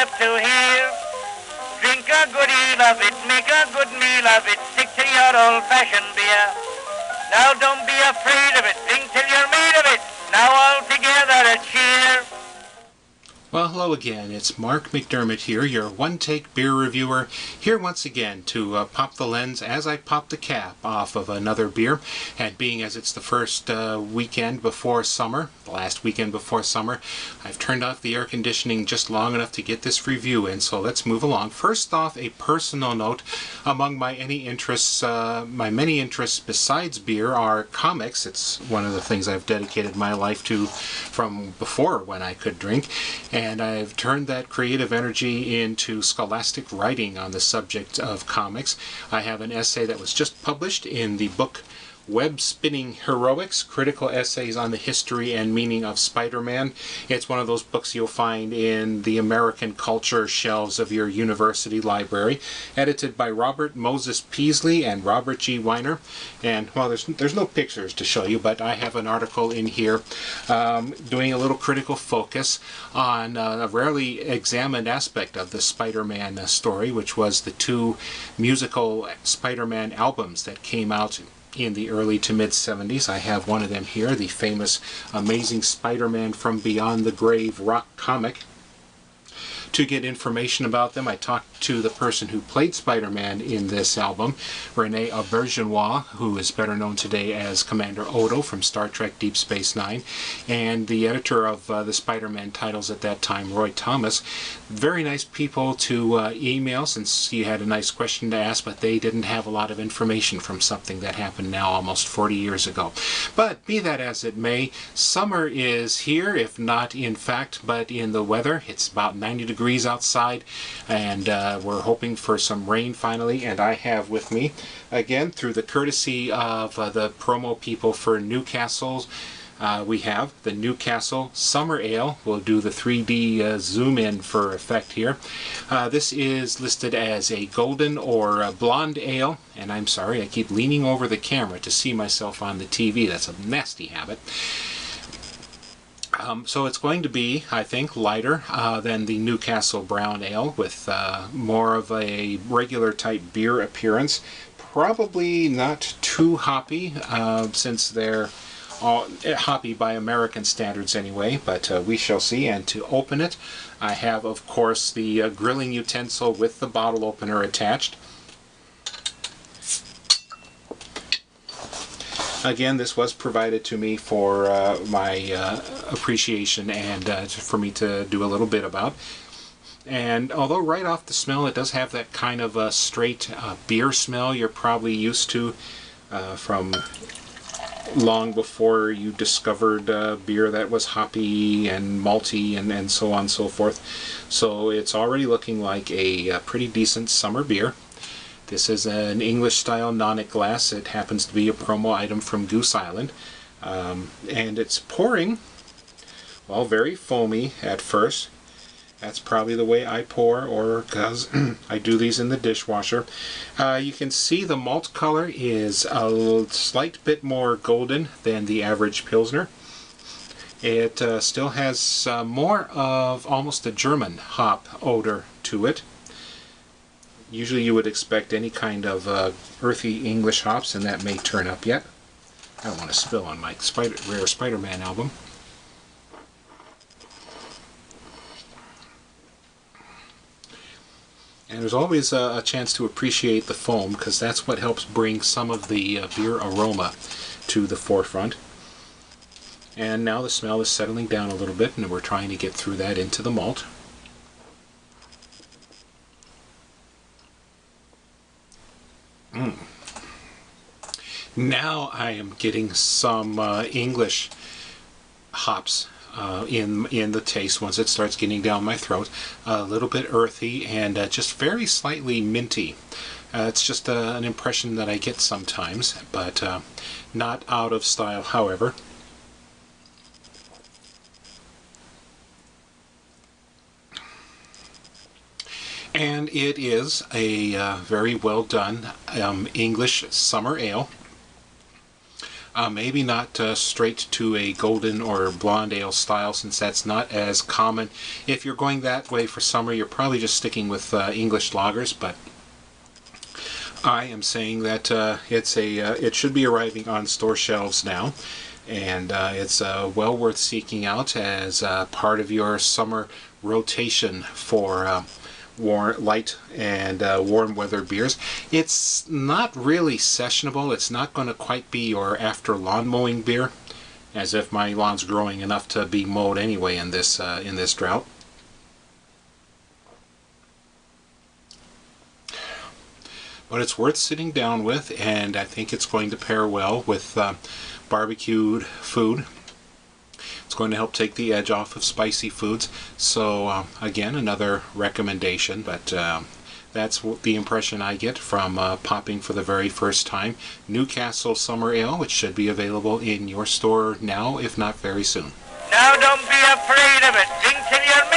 have to hear. Drink a good deal of it, make a good meal of it, stick to your old-fashioned beer. Now don't be afraid of it, drink till you're made of it. Now all together a cheer. Well, hello again. It's Mark McDermott here, your one-take beer reviewer, here once again to pop the lens as I pop the cap off of another beer. And being as it's the first weekend before summer, the last weekend before summer, I've turned off the air conditioning just long enough to get this review in, so let's move along. First off, a personal note. Among my many interests besides beer are comics. It's one of the things I've dedicated my life to from before when I could drink. And I've turned that creative energy into scholastic writing on the subject of comics. I have an essay that was just published in the book Web Spinning Heroics, Critical Essays on the History and Meaning of Spider-Man. It's one of those books you'll find in the American culture shelves of your university library. Edited by Robert Moses Peasley and Robert G. Weiner. And, well, there's no pictures to show you, but I have an article in here doing a little critical focus on a rarely examined aspect of the Spider-Man story, which was the two musical Spider-Man albums that came out in the early to mid-70s. I have one of them here, the famous Amazing Spider-Man from Beyond the Grave rock comic. To get information about them, I talked to the person who played Spider-Man in this album, Rene Auberjonois, who is better known today as Commander Odo from Star Trek Deep Space Nine, and the editor of the Spider-Man titles at that time, Roy Thomas. Very nice people to email, since you had a nice question to ask, but they didn't have a lot of information from something that happened now almost 40 years ago. But be that as it may, summer is here, if not in fact, but in the weather. It's about 90 degrees outside, and we're hoping for some rain finally. And I have with me, again, through the courtesy of the promo people for Newcastle, we have the Newcastle Summer Ale. We'll do the 3D zoom in for effect here. This is listed as a golden or a blonde ale, and I'm sorry, I keep leaning over the camera to see myself on the TV. That's a nasty habit. So it's going to be, I think, lighter than the Newcastle Brown Ale, with more of a regular type beer appearance. Probably not too hoppy, since they're all hoppy by American standards anyway, but we shall see. And to open it, I have, of course, the grilling utensil with the bottle opener attached. Again, this was provided to me for my appreciation and for me to do a little bit about. And although right off the smell it does have that kind of a straight beer smell you're probably used to from long before you discovered beer that was hoppy and malty and so on and so forth. So it's already looking like a pretty decent summer beer. This is an English-style nonic glass. It happens to be a promo item from Goose Island. And it's pouring, well, very foamy at first. That's probably the way I pour, or because I do these in the dishwasher. You can see the malt color is a slight bit more golden than the average Pilsner. It still has more of almost a German hop odor to it. Usually you would expect any kind of earthy English hops, and that may turn up yet. I don't want to spill on my rare Spider-Man album. And there's always a chance to appreciate the foam, because that's what helps bring some of the beer aroma to the forefront. And now the smell is settling down a little bit, and we're trying to get through that into the malt. Now I am getting some English hops in the taste once it starts getting down my throat. A little bit earthy and just very slightly minty. It's just an impression that I get sometimes, but not out of style, however. And it is a very well done English summer ale. Maybe not straight to a golden or blonde ale style, since that's not as common. If you're going that way for summer, you're probably just sticking with English lagers, but I am saying that it should be arriving on store shelves now, and it's well worth seeking out as part of your summer rotation for light and warm weather beers. It's not really sessionable. It's not going to quite be your after lawn mowing beer, as if my lawn's growing enough to be mowed anyway in this drought. But it's worth sitting down with, and I think it's going to pair well with barbecued food. It's going to help take the edge off of spicy foods. So again, another recommendation, but that's the impression I get from popping for the very first time Newcastle Summer Ale, which should be available in your store now, if not very soon. Now don't be afraid of it. Drink till you're